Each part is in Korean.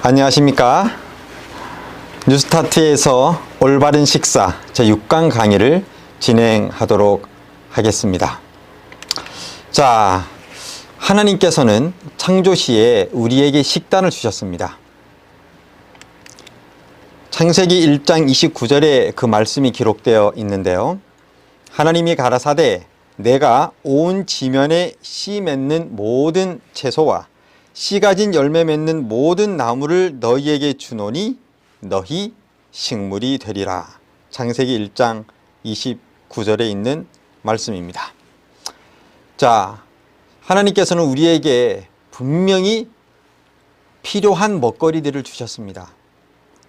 안녕하십니까. 뉴스타트에서 올바른 식사 제6강 강의를 진행하도록 하겠습니다. 자, 하나님께서는 창조시에 우리에게 식단을 주셨습니다. 창세기 1장 29절에 그 말씀이 기록되어 있는데요. 하나님이 가라사대 내가 온 지면에 씨 맺는 모든 채소와 씨 가진 열매 맺는 모든 나무를 너희에게 주노니 너희 식물이 되리라. 창세기 1장 29절에 있는 말씀입니다. 자, 하나님께서는 우리에게 분명히 필요한 먹거리들을 주셨습니다.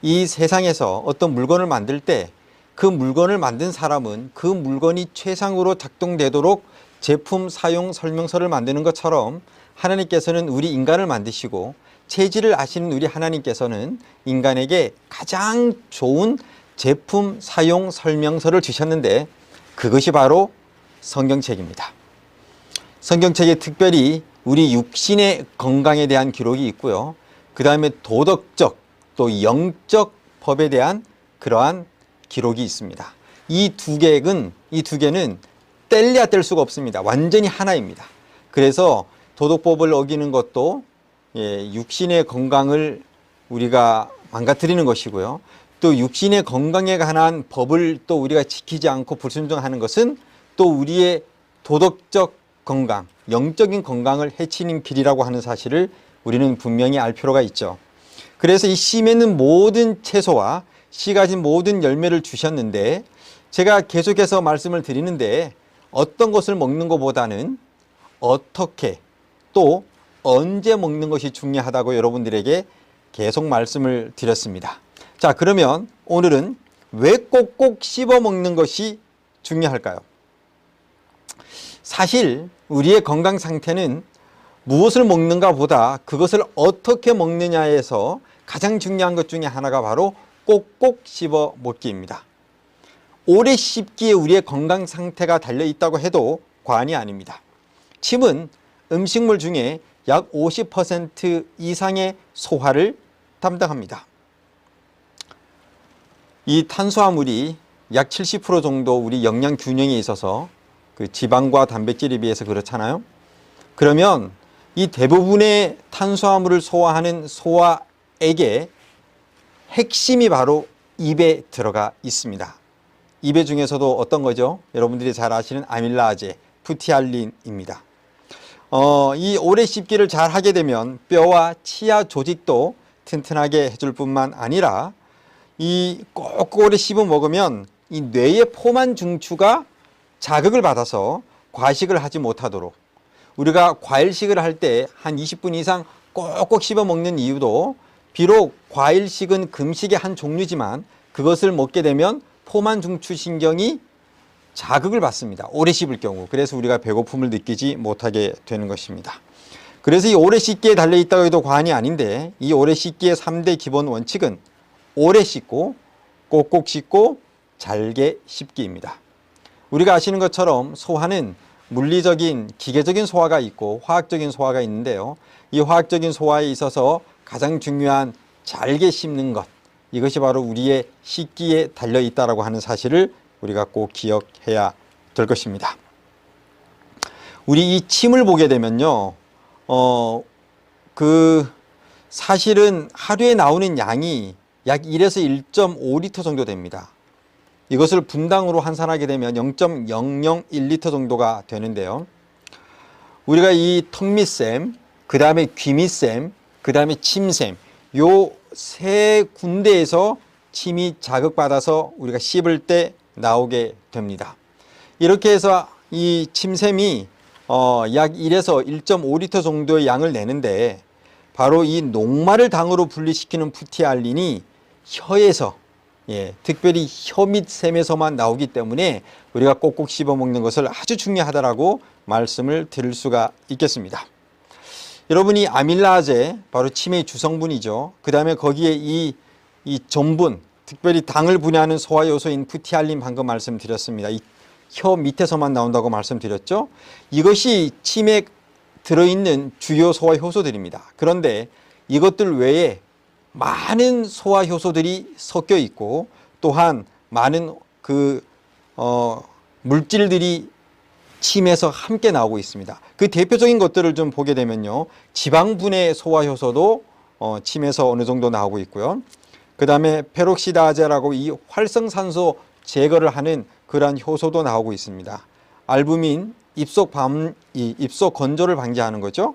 이 세상에서 어떤 물건을 만들 때 그 물건을 만든 사람은 그 물건이 최상으로 작동되도록 제품 사용 설명서를 만드는 것처럼 하나님께서는 우리 인간을 만드시고 체질을 아시는 우리 하나님께서는 인간에게 가장 좋은 제품 사용 설명서를 주셨는데 그것이 바로 성경책입니다. 성경책에 특별히 우리 육신의 건강에 대한 기록이 있고요. 그 다음에 도덕적 또 영적 법에 대한 그러한 기록이 있습니다. 이 두 개는 뗄래야 뗄 수가 없습니다. 완전히 하나입니다. 그래서 도덕법을 어기는 것도 육신의 건강을 우리가 망가뜨리는 것이고요. 또 육신의 건강에 관한 법을 또 우리가 지키지 않고 불순종하는 것은 또 우리의 도덕적 건강, 영적인 건강을 해치는 길이라고 하는 사실을 우리는 분명히 알 필요가 있죠. 그래서 이 씨 맺는 모든 채소와 씨 가진 모든 열매를 주셨는데 제가 계속해서 말씀을 드리는데 어떤 것을 먹는 것보다는 어떻게 또 언제 먹는 것이 중요하다고 여러분들에게 계속 말씀을 드렸습니다. 자, 그러면 오늘은 왜 꼭꼭 씹어 먹는 것이 중요할까요? 사실 우리의 건강 상태는 무엇을 먹는가 보다 그것을 어떻게 먹느냐에서 가장 중요한 것 중에 하나가 바로 꼭꼭 씹어 먹기입니다. 오래 씹기에 우리의 건강 상태가 달려 있다고 해도 과언이 아닙니다. 침은 음식물 중에 약 50% 이상의 소화를 담당합니다. 이 탄수화물이 약 70% 정도 우리 영양 균형에 있어서 그 지방과 단백질에 비해서 그렇잖아요. 그러면 이 대부분의 탄수화물을 소화하는 소화액의 핵심이 바로 입에 들어가 있습니다. 입에 중에서도 어떤 거죠? 여러분들이 잘 아시는 아밀라제, 푸티알린입니다. 이 오래 씹기를 잘 하게 되면 뼈와 치아 조직도 튼튼하게 해줄 뿐만 아니라 이 꼭 오래 씹어 먹으면 이 뇌의 포만 중추가 자극을 받아서 과식을 하지 못하도록 우리가 과일식을 할 때 한 20분 이상 꼭꼭 씹어 먹는 이유도 비록 과일식은 금식의 한 종류지만 그것을 먹게 되면 포만 중추 신경이 자극을 받습니다. 오래 씹을 경우. 그래서 우리가 배고픔을 느끼지 못하게 되는 것입니다. 그래서 이 오래 씹기에 달려있다고 해도 과언이 아닌데 이 오래 씹기의 3대 기본 원칙은 오래 씹고 꼭꼭 씹고 잘게 씹기입니다. 우리가 아시는 것처럼 소화는 물리적인 기계적인 소화가 있고 화학적인 소화가 있는데요. 이 화학적인 소화에 있어서 가장 중요한 잘게 씹는 것, 이것이 바로 우리의 식기에 달려있다고 하는 사실을 우리가 꼭 기억해야 될 것입니다. 우리 이 침을 보게 되면요, 사실은 하루에 나오는 양이 약 1에서 1.5리터 정도 됩니다. 이것을 분당으로 환산하게 되면 0.001리터 정도가 되는데요. 우리가 이 턱밑샘, 그 다음에 귀밑샘, 그 다음에 침샘, 요 세 군데에서 침이 자극받아서 우리가 씹을 때 나오게 됩니다. 이렇게 해서 이 침샘이 약 1에서 1.5리터 정도의 양을 내는데 바로 이 녹말을 당으로 분리시키는 푸티알린이 혀에서 특별히 혀 및 샘에서만 나오기 때문에 우리가 꼭꼭 씹어 먹는 것을 아주 중요하다라고 말씀을 드릴 수가 있겠습니다. 여러분이 아밀라제, 바로 침의 주성분이죠. 그 다음에 거기에 이 전분, 특별히 당을 분해하는 소화 요소인 푸티알린 방금 말씀드렸습니다. 이 혀 밑에서만 나온다고 말씀드렸죠. 이것이 침에 들어있는 주요 소화 효소들입니다. 그런데 이것들 외에 많은 소화 효소들이 섞여 있고 또한 많은 물질들이 침에서 함께 나오고 있습니다. 그 대표적인 것들을 좀 보게 되면요, 지방분해 소화 효소도 침에서 어느 정도 나오고 있고요. 그 다음에 페록시다제라고 이 활성산소 제거를 하는 그러한 효소도 나오고 있습니다. 알부민, 입속 건조를 방지하는 거죠.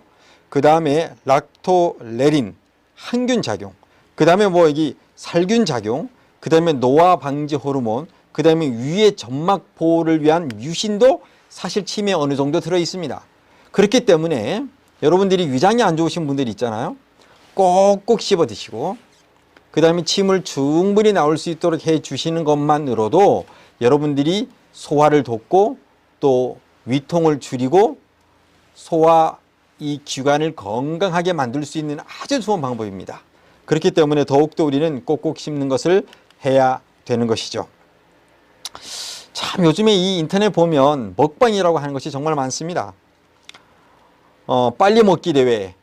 그 다음에 락토레린, 항균 작용. 그 다음에 여기 살균 작용. 그 다음에 노화 방지 호르몬. 그 다음에 위의 점막 보호를 위한 뮤신도 사실 침에 어느 정도 들어 있습니다. 그렇기 때문에 여러분들이 위장이 안 좋으신 분들이 있잖아요. 꼭꼭 씹어 드시고 그 다음에 침을 충분히 나올 수 있도록 해 주시는 것만으로도 여러분들이 소화를 돕고 또 위통을 줄이고 소화 이 기관을 건강하게 만들 수 있는 아주 좋은 방법입니다. 그렇기 때문에 더욱더 우리는 꼭꼭 씹는 것을 해야 되는 것이죠. 참 요즘에 이 인터넷 보면 먹방이라고 하는 것이 정말 많습니다. 빨리 먹기 대회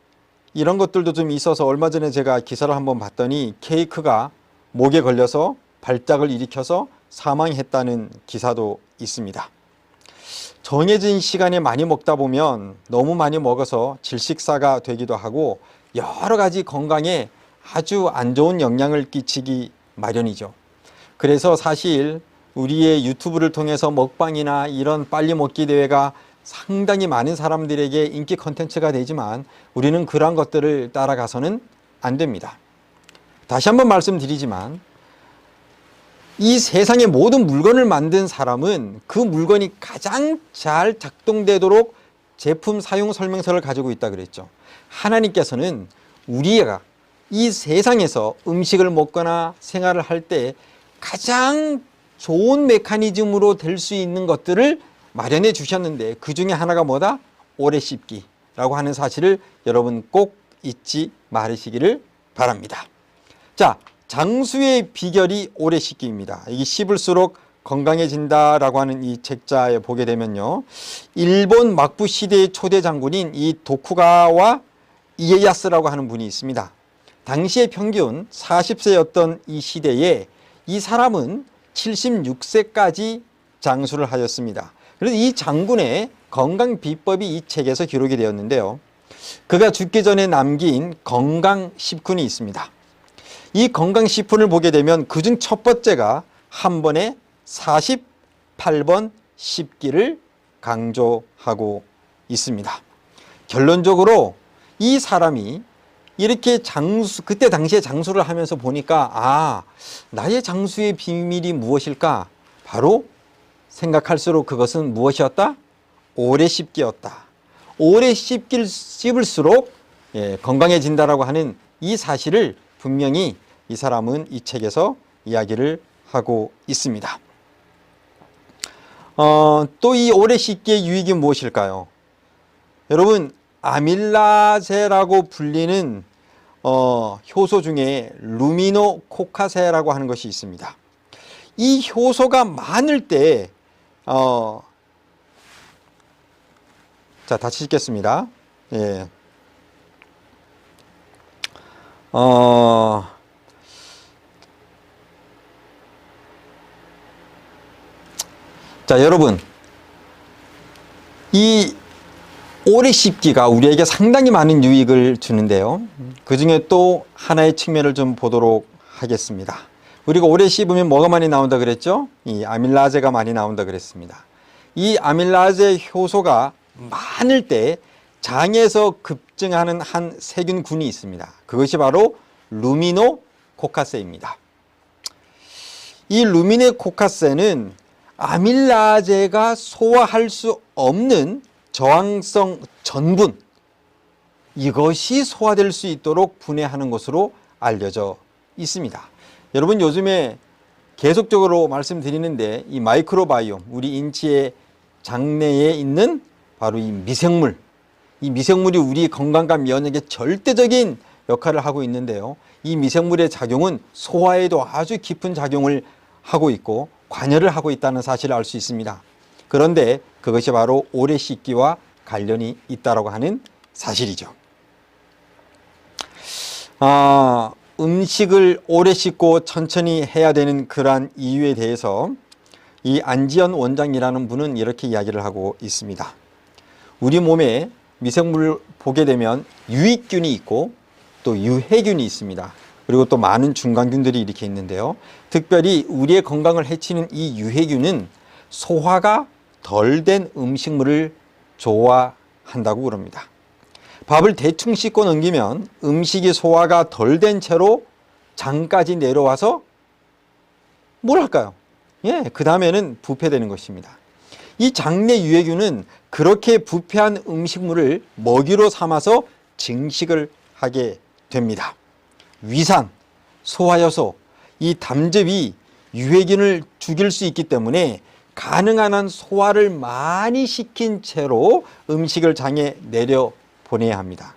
이런 것들도 좀 있어서 얼마 전에 제가 기사를 한번 봤더니 케이크가 목에 걸려서 발작을 일으켜서 사망했다는 기사도 있습니다. 정해진 시간에 많이 먹다 보면 너무 많이 먹어서 질식사가 되기도 하고 여러 가지 건강에 아주 안 좋은 영향을 끼치기 마련이죠. 그래서 사실 우리의 유튜브를 통해서 먹방이나 이런 빨리 먹기 대회가 상당히 많은 사람들에게 인기 컨텐츠가 되지만 우리는 그러한 것들을 따라가서는 안 됩니다. 다시 한번 말씀드리지만 이 세상의 모든 물건을 만든 사람은 그 물건이 가장 잘 작동되도록 제품 사용 설명서를 가지고 있다 그랬죠. 하나님께서는 우리가 이 세상에서 음식을 먹거나 생활을 할 때 가장 좋은 메커니즘으로 될 수 있는 것들을 마련해 주셨는데 그 중에 하나가 뭐다? 오래 씹기라고 하는 사실을 여러분 꼭 잊지 말으시기를 바랍니다. 자, 장수의 비결이 오래 씹기입니다. 이게 씹을수록 건강해진다라고 하는 이 책자에 보게 되면요, 일본 막부 시대의 초대 장군인 이 도쿠가와 이에야스라고 하는 분이 있습니다. 당시의 평균 40세였던 이 시대에 이 사람은 76세까지 장수를 하였습니다. 그래서 이 장군의 건강 비법이 이 책에서 기록이 되었는데요, 그가 죽기 전에 남긴 건강 10훈이 있습니다. 이 건강 10훈을 보게 되면 그중 첫 번째가 한 번에 48번 씹기를 강조하고 있습니다. 결론적으로 이 사람이 이렇게 그때 당시에 장수를 하면서 보니까 나의 장수의 비밀이 무엇일까? 바로 생각할수록 그것은 무엇이었다? 오래 씹기였다. 오래 씹을수록 건강해진다라고 하는 이 사실을 분명히 이 사람은 이 책에서 이야기를 하고 있습니다. 또 이 오래 씹기의 유익이 무엇일까요? 여러분, 아밀라제라고 불리는 효소 중에 루미노코카세라고 하는 것이 있습니다. 이 효소가 많을 때 자, 다시 씻겠습니다. 예. 자, 여러분, 이 오래 씹기가 우리에게 상당히 많은 유익을 주는데요, 그 중에 또 하나의 측면을 좀 보도록 하겠습니다. 우리가 오래 씹으면 뭐가 많이 나온다 그랬죠? 이 아밀라제가 많이 나온다 그랬습니다. 이 아밀라제 효소가 많을 때 장에서 급증하는 한 세균군이 있습니다. 그것이 바로 루미노코카세입니다. 이 루미노코카세는 아밀라제가 소화할 수 없는 저항성 전분, 이것이 소화될 수 있도록 분해하는 것으로 알려져 있습니다. 여러분, 요즘에 계속적으로 말씀드리는데 이 마이크로바이옴, 우리 인체의 장내에 있는 바로 이 미생물이 우리 건강과 면역에 절대적인 역할을 하고 있는데요, 이 미생물의 작용은 소화에도 아주 깊은 작용을 하고 있고 관여를 하고 있다는 사실을 알 수 있습니다. 그런데 그것이 바로 오래 씹기와 관련이 있다고 하는 사실이죠. 음식을 오래 씻고 천천히 해야 되는 그러한 이유에 대해서 이 안지연 원장이라는 분은 이렇게 이야기를 하고 있습니다. 우리 몸에 미생물을 보게 되면 유익균이 있고 또 유해균이 있습니다. 그리고 또 많은 중간균들이 이렇게 있는데요. 특별히 우리의 건강을 해치는 이 유해균은 소화가 덜 된 음식물을 좋아한다고 그럽니다. 밥을 대충 씻고 넘기면 음식이 소화가 덜 된 채로 장까지 내려와서 뭘 할까요? 그 다음에는 부패되는 것입니다. 이 장내 유해균은 그렇게 부패한 음식물을 먹이로 삼아서 증식을 하게 됩니다. 위산, 소화효소, 이 담즙이 유해균을 죽일 수 있기 때문에 가능한 한 소화를 많이 시킨 채로 음식을 장에 내려보내야 합니다.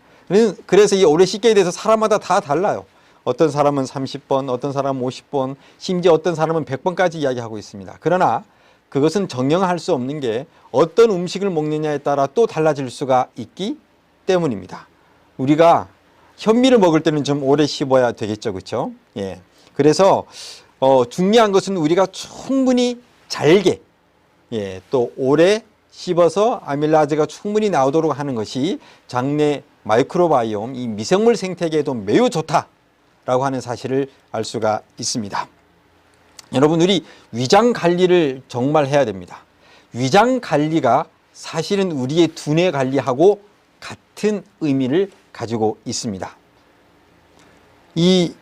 그래서 이 오래 씻기에 대해서 사람마다 다 달라요. 어떤 사람은 30번, 어떤 사람은 50번, 심지어 어떤 사람은 100번까지 이야기하고 있습니다. 그러나 그것은 정형할 수 없는 게 어떤 음식을 먹느냐에 따라 또 달라질 수가 있기 때문입니다. 우리가 현미를 먹을 때는 좀 오래 씹어야 되겠죠, 그렇죠? 그래서 중요한 것은 우리가 충분히 잘게, 또 오래 씹어서 아밀라제가 충분히 나오도록 하는 것이 장내 마이크로바이옴, 이 미생물 생태계에도 매우 좋다라고 하는 사실을 알 수가 있습니다. 여러분, 우리 위장 관리를 정말 해야 됩니다. 위장 관리가 사실은 우리의 두뇌 관리하고 같은 의미를 가지고 있습니다. 이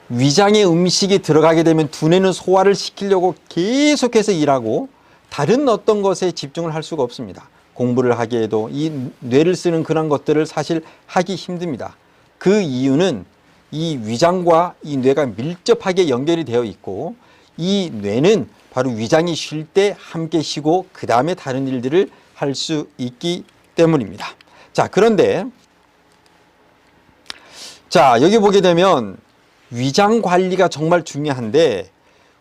위장에 음식이 들어가게 되면 두뇌는 소화를 시키려고 계속해서 일하고 다른 어떤 것에 집중을 할 수가 없습니다. 공부를 하기에도 이 뇌를 쓰는 그런 것들을 사실 하기 힘듭니다. 그 이유는 이 위장과 이 뇌가 밀접하게 연결이 되어 있고 이 뇌는 바로 위장이 쉴 때 함께 쉬고 그 다음에 다른 일들을 할 수 있기 때문입니다. 자, 그런데 여기 보게 되면 위장 관리가 정말 중요한데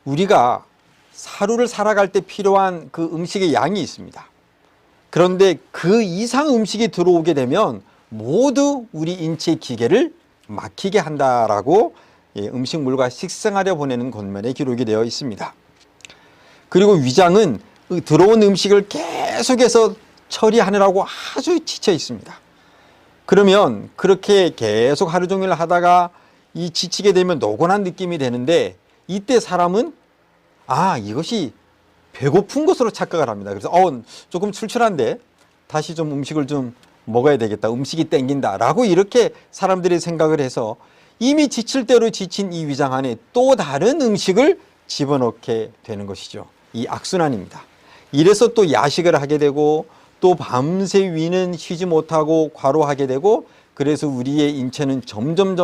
우리가 하루를 살아갈 때 필요한 그 음식의 양이 있습니다. 그런데 그 이상 음식이 들어오게 되면 모두 우리 인체 기계를 막히게 한다라고 음식물과 식생활에 보내는 권면에 기록이 되어 있습니다. 그리고 위장은 들어온 음식을 계속해서 처리하느라고 아주 지쳐 있습니다. 그러면 그렇게 계속 하루 종일 하다가 이 지치게 되면 노곤한 느낌이 되는데 이때 사람은 이것이 배고픈 것으로 착각을 합니다. 그래서 조금 출출한데 다시 좀 음식을 좀 먹어야 되겠다. 음식이 땡긴다 라고 이렇게 사람들이 생각을 해서 이미 지칠 대로 지친 이 위장 안에 또 다른 음식을 집어넣게 되는 것이죠. 이 악순환입니다. 이래서 또 야식을 하게 되고 또 밤새 위는 쉬지 못하고 과로하게 되고 그래서 우리의 인체는 점점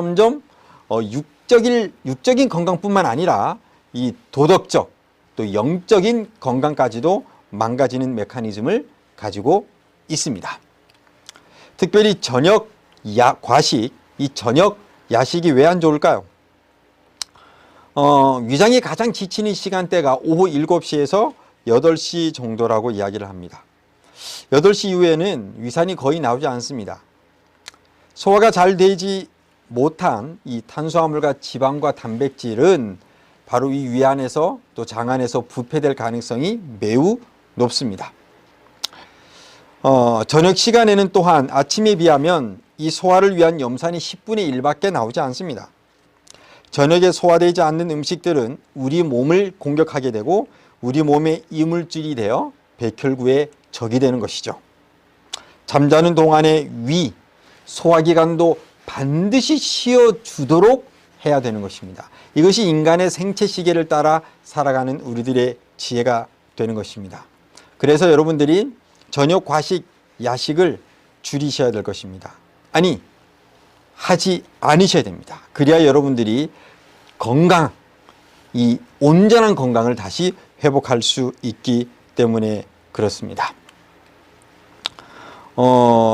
육적인 건강뿐만 아니라 이 도덕적 또 영적인 건강까지도 망가지는 메커니즘을 가지고 있습니다. 특별히 저녁 과식, 이 저녁 야식이 왜 안 좋을까요? 위장이 가장 지치는 시간대가 오후 7시에서 8시 정도라고 이야기를 합니다. 8시 이후에는 위산이 거의 나오지 않습니다. 소화가 잘 되지 못한 이 탄수화물과 지방과 단백질은 바로 이 위 안에서 또 장 안에서 부패될 가능성이 매우 높습니다. 저녁 시간에는 또한 아침에 비하면 이 소화를 위한 염산이 10분의 1밖에 나오지 않습니다. 저녁에 소화되지 않는 음식들은 우리 몸을 공격하게 되고 우리 몸에 이물질이 되어 백혈구의 적이 되는 것이죠. 잠자는 동안에 위, 소화기관도 반드시 쉬어주도록 해야 되는 것입니다. 이것이 인간의 생체 시계를 따라 살아가는 우리들의 지혜가 되는 것입니다. 그래서 여러분들이 저녁 과식, 야식을 줄이셔야 될 것입니다. 하지 않으셔야 됩니다. 그래야 여러분들이 이 온전한 건강을 다시 회복할 수 있기 때문에 그렇습니다.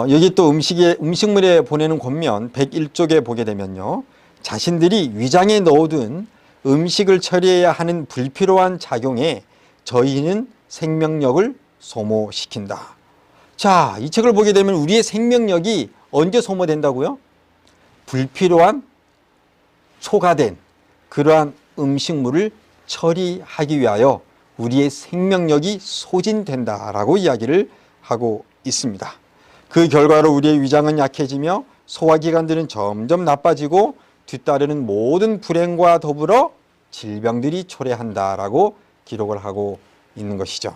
여기 또 음식물에 보내는 권면 101쪽에 보게 되면요. 자신들이 위장에 넣어둔 음식을 처리해야 하는 불필요한 작용에 저희는 생명력을 소모시킨다. 자, 이 책을 보게 되면 우리의 생명력이 언제 소모된다고요? 불필요한 초과된 그러한 음식물을 처리하기 위하여 우리의 생명력이 소진된다라고 이야기를 하고 있습니다. 그 결과로 우리의 위장은 약해지며 소화기관들은 점점 나빠지고 뒤따르는 모든 불행과 더불어 질병들이 초래한다라고 기록을 하고 있는 것이죠.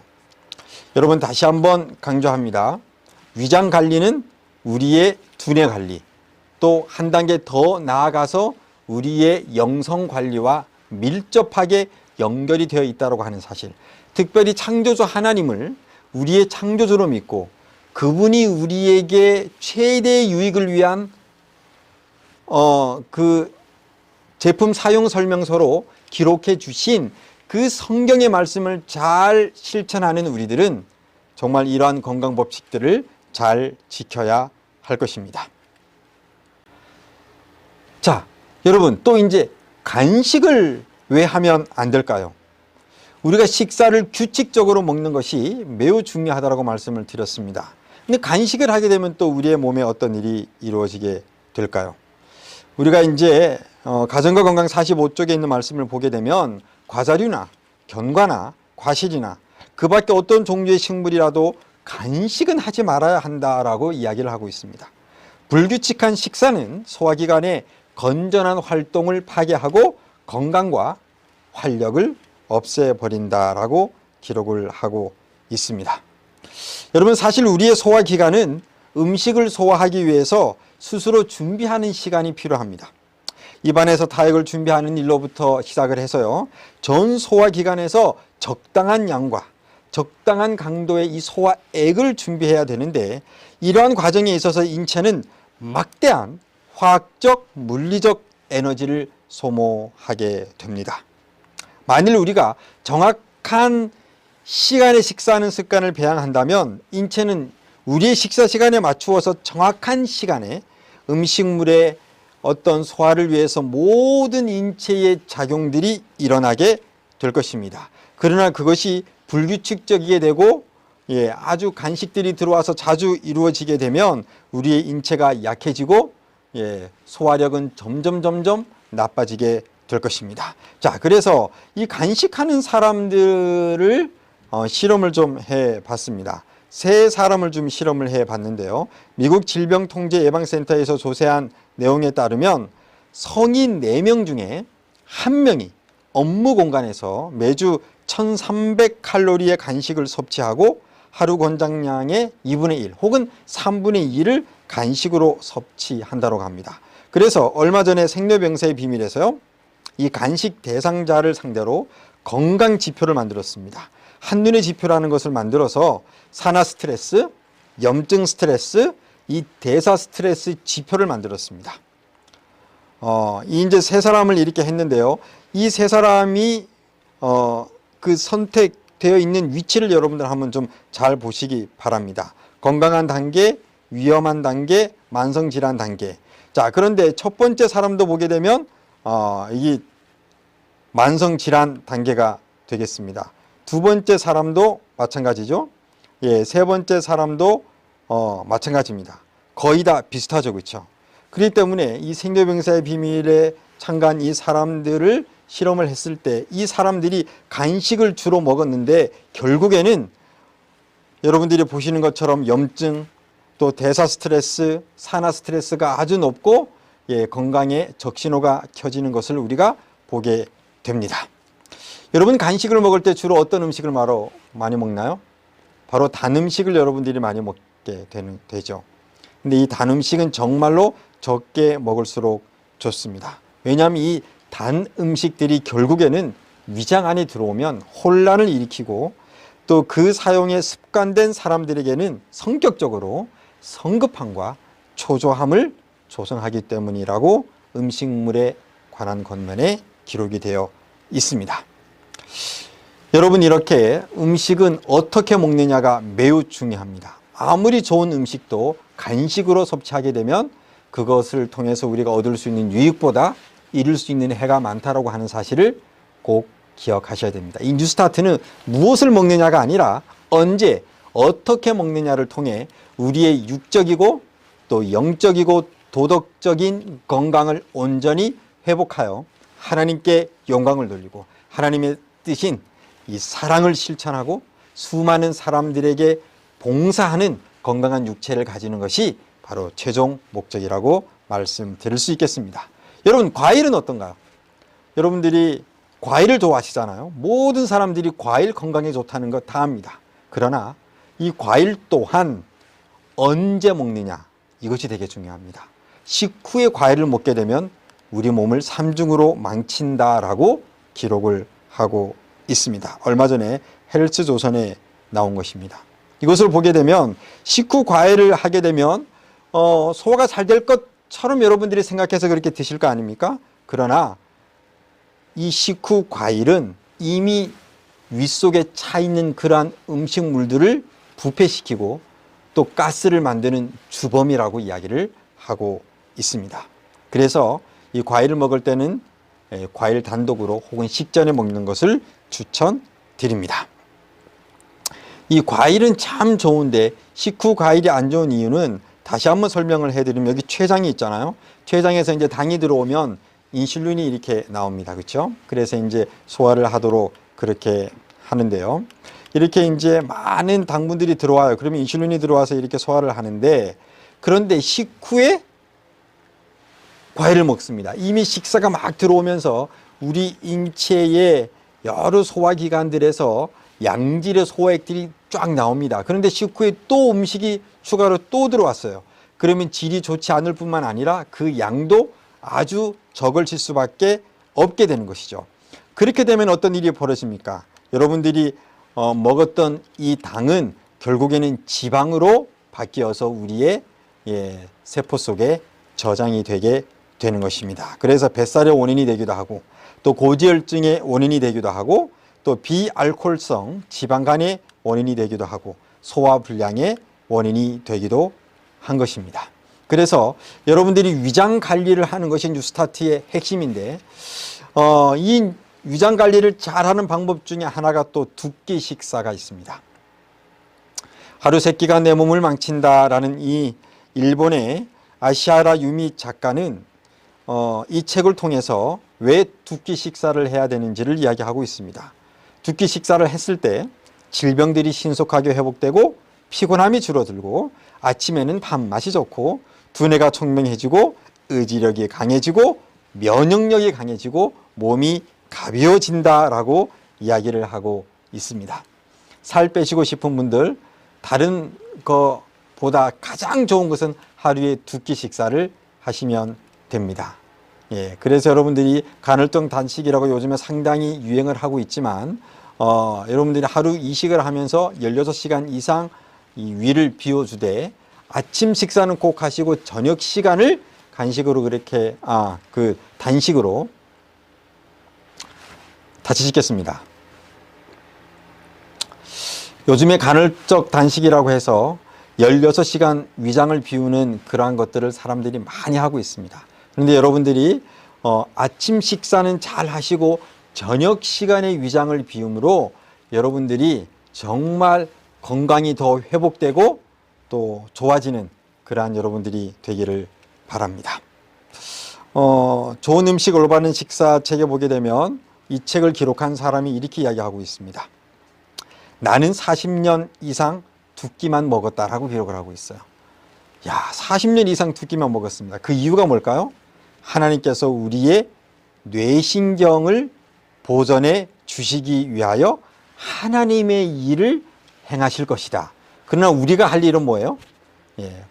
여러분, 다시 한번 강조합니다. 위장 관리는 우리의 두뇌 관리, 또 한 단계 더 나아가서 우리의 영성 관리와 밀접하게 연결이 되어 있다고 하는 사실, 특별히 창조주 하나님을 우리의 창조주로 믿고 그분이 우리에게 최대의 유익을 위한 그 제품 사용 설명서로 기록해 주신 그 성경의 말씀을 잘 실천하는 우리들은 정말 이러한 건강 법칙들을 잘 지켜야 할 것입니다. 자, 여러분, 또 이제 간식을 왜 하면 안 될까요? 우리가 식사를 규칙적으로 먹는 것이 매우 중요하다고 말씀을 드렸습니다. 근데 간식을 하게 되면 또 우리의 몸에 어떤 일이 이루어지게 될까요? 우리가 이제 가정과 건강 45쪽에 있는 말씀을 보게 되면 과자류나 견과나 과실이나 그 밖에 어떤 종류의 식물이라도 간식은 하지 말아야 한다라고 이야기를 하고 있습니다. 불규칙한 식사는 소화기관의 건전한 활동을 파괴하고 건강과 활력을 없애버린다라고 기록을 하고 있습니다. 여러분, 사실 우리의 소화기관은 음식을 소화하기 위해서 스스로 준비하는 시간이 필요합니다. 입안에서 타액을 준비하는 일로부터 시작을 해서요, 전 소화기관에서 적당한 양과 적당한 강도의 이 소화액을 준비해야 되는데, 이러한 과정에 있어서 인체는 막대한 화학적, 물리적 에너지를 소모하게 됩니다. 만일 우리가 정확한 시간에 식사하는 습관을 배양한다면 인체는 우리의 식사 시간에 맞추어서 정확한 시간에 음식물의 어떤 소화를 위해서 모든 인체의 작용들이 일어나게 될 것입니다. 그러나 그것이 불규칙적이게 되고 아주 간식들이 들어와서 자주 이루어지게 되면 우리의 인체가 약해지고 소화력은 점점 나빠지게 될 것입니다. 자, 그래서 이 간식하는 사람들을 실험을 좀 해봤습니다. 세 사람을 좀 실험을 해봤는데요. 미국 질병통제예방센터에서 조사한 내용에 따르면 성인 4명 중에 1명이 업무 공간에서 매주 1300칼로리의 간식을 섭취하고 하루 권장량의 2분의 1 혹은 3분의 2를 간식으로 섭취한다고 합니다. 그래서 얼마 전에 생로병사의 비밀에서요, 이 간식 대상자를 상대로 건강 지표를 만들었습니다. 한눈의 지표라는 것을 만들어서 산화 스트레스, 염증 스트레스, 이 대사 스트레스 지표를 만들었습니다. 이제 세 사람을 이렇게 했는데요. 이 세 사람이 그 선택되어 있는 위치를 여러분들 한번 좀 잘 보시기 바랍니다. 건강한 단계, 위험한 단계, 만성질환 단계. 자, 그런데 첫 번째 사람도 보게 되면 이게 만성질환 단계가 되겠습니다. 두 번째 사람도 마찬가지죠. 세 번째 사람도 마찬가지입니다. 거의 다 비슷하죠, 그렇죠? 그렇기 때문에 이 생로병사의 비밀에 참가한 이 사람들을 실험을 했을 때 이 사람들이 간식을 주로 먹었는데 결국에는 여러분들이 보시는 것처럼 염증, 또 대사 스트레스, 산화 스트레스가 아주 높고 건강에 적신호가 켜지는 것을 우리가 보게 됩니다. 여러분, 간식을 먹을 때 주로 어떤 음식을 많이 먹나요? 바로 단 음식을 여러분들이 많이 먹게 되죠. 근데 이 단 음식은 정말로 적게 먹을수록 좋습니다. 왜냐하면 이 단 음식들이 결국에는 위장 안에 들어오면 혼란을 일으키고 또 그 사용에 습관된 사람들에게는 성격적으로 성급함과 초조함을 조성하기 때문이라고 음식물에 관한 권면에 기록이 되어 있습니다. 여러분, 이렇게 음식은 어떻게 먹느냐가 매우 중요합니다. 아무리 좋은 음식도 간식으로 섭취하게 되면 그것을 통해서 우리가 얻을 수 있는 유익보다 이룰 수 있는 해가 많다라고 하는 사실을 꼭 기억하셔야 됩니다. 이 뉴스타트는 무엇을 먹느냐가 아니라 언제 어떻게 먹느냐를 통해 우리의 육적이고 또 영적이고 도덕적인 건강을 온전히 회복하여 하나님께 영광을 돌리고 하나님의 뜻인 이 사랑을 실천하고 수많은 사람들에게 봉사하는 건강한 육체를 가지는 것이 바로 최종 목적이라고 말씀드릴 수 있겠습니다. 여러분, 과일은 어떤가요? 여러분들이 과일을 좋아하시잖아요. 모든 사람들이 과일 건강에 좋다는 거 다 압니다. 그러나 이 과일 또한 언제 먹느냐, 이것이 되게 중요합니다. 식후에 과일을 먹게 되면 우리 몸을 삼중으로 망친다라고 기록을 하고 있습니다. 얼마 전에 헬스조선에 나온 것입니다. 이것을 보게 되면 식후 과일을 하게 되면 소화가 잘 될 것처럼 여러분들이 생각해서 그렇게 드실 거 아닙니까? 그러나 이 식후 과일은 이미 윗속에 차 있는 그러한 음식물들을 부패시키고 또 가스를 만드는 주범이라고 이야기를 하고 있습니다. 그래서 이 과일을 먹을 때는 과일 단독으로 혹은 식전에 먹는 것을 추천드립니다. 이 과일은 참 좋은데 식후 과일이 안 좋은 이유는 다시 한번 설명을 해드리면 여기 췌장이 있잖아요. 췌장에서 이제 당이 들어오면 인슐린이 이렇게 나옵니다. 그렇죠? 그래서 이제 소화를 하도록 그렇게 하는데요. 이렇게 이제 많은 당분들이 들어와요. 그러면 인슐린이 들어와서 이렇게 소화를 하는데, 그런데 식후에 과일을 먹습니다. 이미 식사가 막 들어오면서 우리 인체의 여러 소화기관들에서 양질의 소화액들이 쫙 나옵니다. 그런데 식후에 또 음식이 추가로 또 들어왔어요. 그러면 질이 좋지 않을 뿐만 아니라 그 양도 아주 적을질 수밖에 없게 되는 것이죠. 그렇게 되면 어떤 일이 벌어집니까? 여러분들이 먹었던 이 당은 결국에는 지방으로 바뀌어서 우리의 세포 속에 저장이 되게 되는 것입니다. 그래서 뱃살의 원인이 되기도 하고 또 고지혈증의 원인이 되기도 하고 또 비알코올성 지방간의 원인이 되기도 하고 소화불량의 원인이 되기도 한 것입니다. 그래서 여러분들이 위장 관리를 하는 것이 뉴스타트의 핵심인데 이 위장 관리를 잘하는 방법 중에 하나가 또 두 끼 식사가 있습니다. 하루 세 끼가 내 몸을 망친다라는 이 일본의 아시하라 유미 작가는 이 책을 통해서 왜 두 끼 식사를 해야 되는지를 이야기하고 있습니다. 두 끼 식사를 했을 때 질병들이 신속하게 회복되고 피곤함이 줄어들고 아침에는 밥맛이 좋고 두뇌가 총명해지고 의지력이 강해지고 면역력이 강해지고 몸이 가벼워진다라고 이야기를 하고 있습니다. 살 빼시고 싶은 분들 다른 것보다 가장 좋은 것은 하루에 두 끼 식사를 하시면 됩니다. 그래서 여러분들이 간헐적 단식이라고 요즘에 상당히 유행을 하고 있지만 여러분들이 하루 이식을 하면서 16시간 이상 이 위를 비워주되 아침 식사는 꼭 하시고 저녁 시간을 간식으로 그렇게 단식으로 다시 짓겠습니다. 요즘에 간헐적 단식이라고 해서 16시간 위장을 비우는 그러한 것들을 사람들이 많이 하고 있습니다. 그런데 여러분들이 아침 식사는 잘 하시고 저녁 시간에 위장을 비움으로 여러분들이 정말 건강이 더 회복되고 또 좋아지는 그러한 여러분들이 되기를 바랍니다. 좋은 음식 올바른 식사 책에 보게 되면 이 책을 기록한 사람이 이렇게 이야기하고 있습니다. 나는 40년 이상 두 끼만 먹었다라고 기록을 하고 있어요. 40년 이상 두 끼만 먹었습니다. 그 이유가 뭘까요? 하나님께서 우리의 뇌신경을 보존해 주시기 위하여 하나님의 일을 행하실 것이다. 그러나 우리가 할 일은 뭐예요?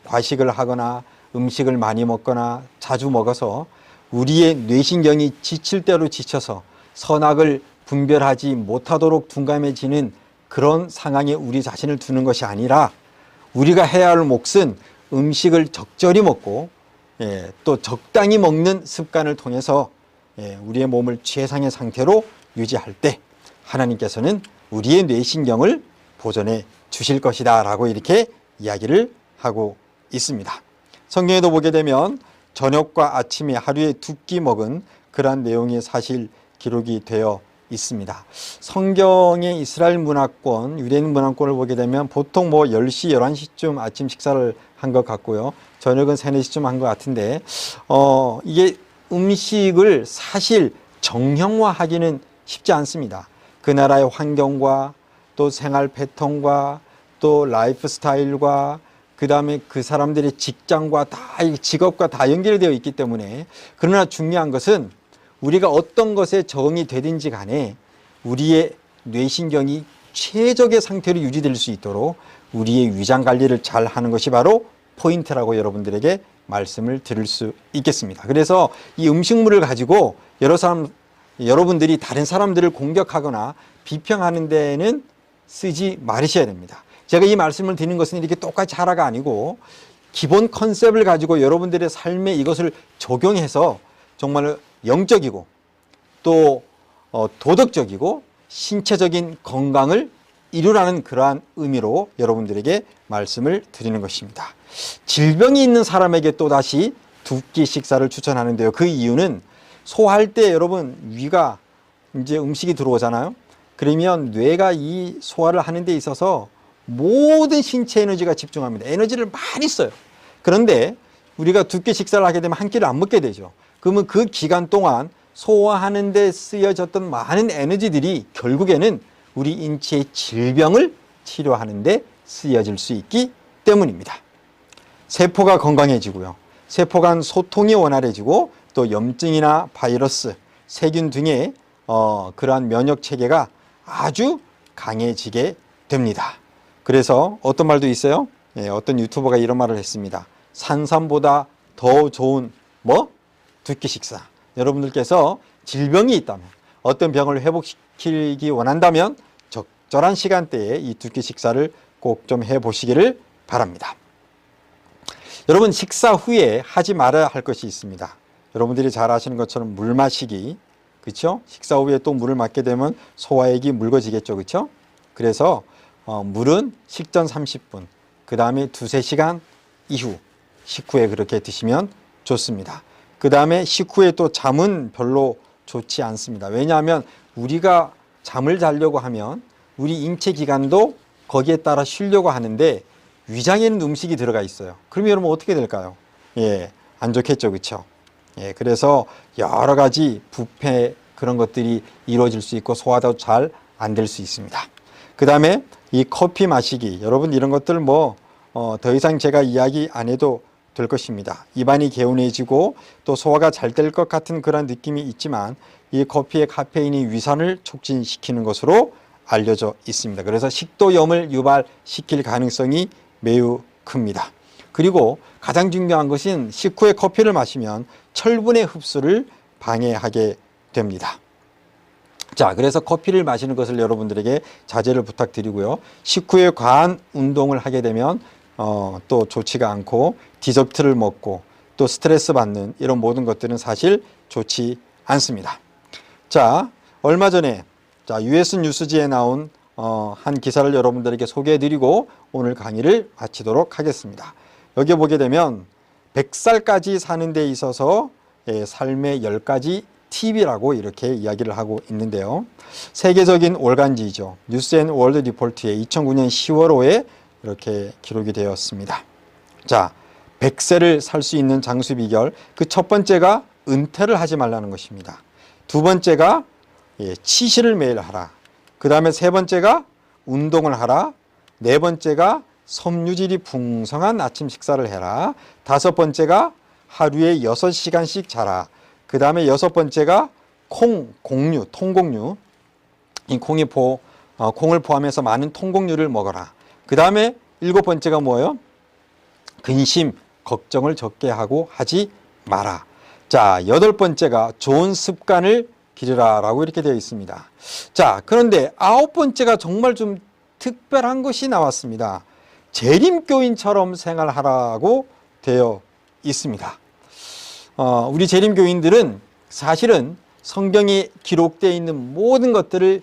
과식을 하거나 음식을 많이 먹거나 자주 먹어서 우리의 뇌신경이 지칠 대로 지쳐서 선악을 분별하지 못하도록 둔감해지는 그런 상황에 우리 자신을 두는 것이 아니라 우리가 해야 할 몫은 음식을 적절히 먹고 또 적당히 먹는 습관을 통해서 우리의 몸을 최상의 상태로 유지할 때 하나님께서는 우리의 뇌신경을 보존해 주실 것이다 라고 이렇게 이야기를 하고 있습니다. 성경에도 보게 되면 저녁과 아침에 하루에 두 끼 먹은 그러한 내용이 사실 기록이 되어 있습니다. 성경의 이스라엘 문화권, 유대인 문화권을 보게 되면 보통 10시, 11시쯤 아침 식사를 한 것 같고요. 저녁은 3, 4시쯤 한 것 같은데 이게 음식을 사실 정형화하기는 쉽지 않습니다. 그 나라의 환경과 또 생활 패턴과 또 라이프 스타일과 그 다음에 그 사람들의 직장과 다 직업과 다 연결되어 있기 때문에, 그러나 중요한 것은 우리가 어떤 것에 적응이 되든지 간에 우리의 뇌신경이 최적의 상태로 유지될 수 있도록 우리의 위장 관리를 잘 하는 것이 바로 포인트라고 여러분들에게 말씀을 드릴 수 있겠습니다. 그래서 이 음식물을 가지고 여러분들이 다른 사람들을 공격하거나 비평하는 데에는 쓰지 말으셔야 됩니다. 제가 이 말씀을 드리는 것은 이렇게 똑같이 하라가 아니고 기본 컨셉을 가지고 여러분들의 삶에 이것을 적용해서 정말 영적이고 또 도덕적이고 신체적인 건강을 이루라는 그러한 의미로 여러분들에게 말씀을 드리는 것입니다. 질병이 있는 사람에게 또다시 두 끼 식사를 추천하는데요. 그 이유는 소화할 때 여러분 위가 이제 음식이 들어오잖아요. 그러면 뇌가 이 소화를 하는 데 있어서 모든 신체 에너지가 집중합니다. 에너지를 많이 써요. 그런데 우리가 두 끼 식사를 하게 되면 한 끼를 안 먹게 되죠. 그러면 그 기간 동안 소화하는 데 쓰여졌던 많은 에너지들이 결국에는 우리 인체의 질병을 치료하는 데 쓰여질 수 있기 때문입니다. 세포가 건강해지고요. 세포 간 소통이 원활해지고 또 염증이나 바이러스, 세균 등의 그러한 면역 체계가 아주 강해지게 됩니다. 그래서 어떤 말도 있어요. 어떤 유튜버가 이런 말을 했습니다. 산삼보다 더 좋은 두 끼 식사. 여러분들께서 질병이 있다면, 어떤 병을 회복시키기 원한다면 적절한 시간대에 이 두 끼 식사를 꼭 좀 해보시기를 바랍니다. 여러분, 식사 후에 하지 말아야 할 것이 있습니다. 여러분들이 잘 아시는 것처럼 물 마시기, 그렇죠? 식사 후에 또 물을 맞게 되면 소화액이 묽어지겠죠, 그렇죠? 그래서 물은 식전 30분, 그 다음에 2-3시간 이후 식후에 그렇게 드시면 좋습니다. 그 다음에 식후에 또 잠은 별로 좋지 않습니다. 왜냐하면 우리가 잠을 자려고 하면 우리 인체 기관도 거기에 따라 쉬려고 하는데 위장에는 음식이 들어가 있어요. 그러면 여러분 어떻게 될까요? 안 좋겠죠, 그렇죠? 그래서 여러 가지 부패 그런 것들이 이루어질 수 있고 소화도 잘 안 될 수 있습니다. 그 다음에 이 커피 마시기, 여러분 이런 것들 더 이상 제가 이야기 안 해도 될 것입니다. 입안이 개운해지고 또 소화가 잘 될 것 같은 그런 느낌이 있지만 이 커피의 카페인이 위산을 촉진시키는 것으로 알려져 있습니다. 그래서 식도염을 유발시킬 가능성이 매우 큽니다. 그리고 가장 중요한 것은 식후에 커피를 마시면 철분의 흡수를 방해하게 됩니다. 자, 그래서 커피를 마시는 것을 여러분들에게 자제를 부탁드리고요. 식후에 과한 운동을 하게 되면 또 좋지가 않고 디저트를 먹고 또 스트레스 받는 이런 모든 것들은 사실 좋지 않습니다. 자, 얼마 전에 US 뉴스지에 나온 한 기사를 여러분들에게 소개해드리고 오늘 강의를 마치도록 하겠습니다. 여기 보게 되면 100살까지 사는 데 있어서 삶의 10가지 팁이라고 이렇게 이야기를 하고 있는데요. 세계적인 월간지죠. 뉴스앤월드 리포트에 2009년 10월호에 이렇게 기록이 되었습니다. 자, 100세를 살 수 있는 장수 비결, 그 첫 번째가 은퇴를 하지 말라는 것입니다. 두 번째가 치실을 매일 하라. 그 다음에 세 번째가 운동을 하라. 네 번째가 섬유질이 풍성한 아침 식사를 해라. 다섯 번째가 하루에 6시간씩 자라. 그 다음에 여섯 번째가 통곡류. 이 콩을 포함해서 많은 통곡류를 먹어라. 그 다음에 일곱 번째가 뭐예요? 근심, 걱정을 적게 하고 하지 마라. 자, 여덟 번째가 좋은 습관을 기르라 라고 이렇게 되어 있습니다. 자, 그런데 아홉 번째가 정말 좀 특별한 것이 나왔습니다. 재림교인처럼 생활하라고 되어 있습니다. 우리 재림교인들은 사실은 성경에 기록되어 있는 모든 것들을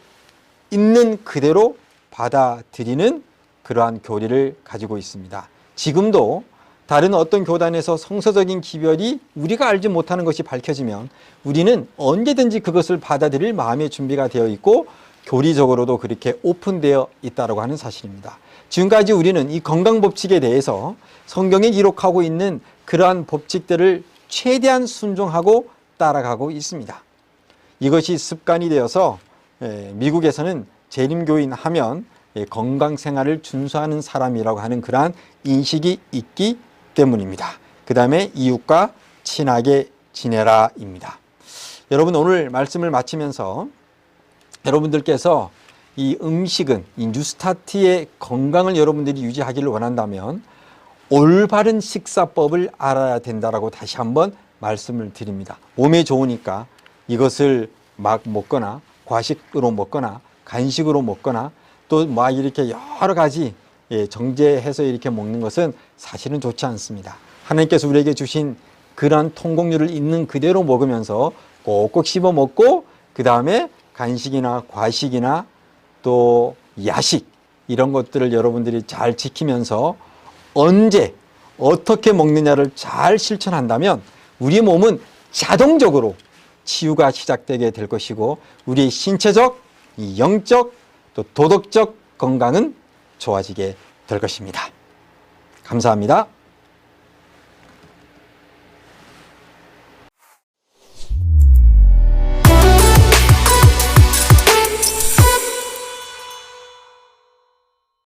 있는 그대로 받아들이는 그러한 교리를 가지고 있습니다. 지금도 다른 어떤 교단에서 성서적인 기별이 우리가 알지 못하는 것이 밝혀지면 우리는 언제든지 그것을 받아들일 마음의 준비가 되어 있고 교리적으로도 그렇게 오픈되어 있다고 하는 사실입니다. 지금까지 우리는 이 건강법칙에 대해서 성경에 기록하고 있는 그러한 법칙들을 최대한 순종하고 따라가고 있습니다. 이것이 습관이 되어서 미국에서는 재림교인 하면 건강 생활을 준수하는 사람이라고 하는 그러한 인식이 있기 때문입니다. 그 다음에 이웃과 친하게 지내라입니다. 여러분, 오늘 말씀을 마치면서 여러분들께서 이 음식은 이 뉴스타트의 건강을 여러분들이 유지하기를 원한다면 올바른 식사법을 알아야 된다라고 다시 한번 말씀을 드립니다. 몸에 좋으니까 이것을 막 먹거나 과식으로 먹거나 간식으로 먹거나 또 막 이렇게 여러 가지 정제해서 이렇게 먹는 것은 사실은 좋지 않습니다. 하나님께서 우리에게 주신 그러한 통곡류를 있는 그대로 먹으면서 꼭꼭 씹어 먹고 그 다음에 간식이나 과식이나 또 야식 이런 것들을 여러분들이 잘 지키면서 언제 어떻게 먹느냐를 잘 실천한다면 우리의 몸은 자동적으로 치유가 시작되게 될 것이고 우리의 신체적, 영적, 또 도덕적 건강은 좋아지게 될 것입니다. 감사합니다.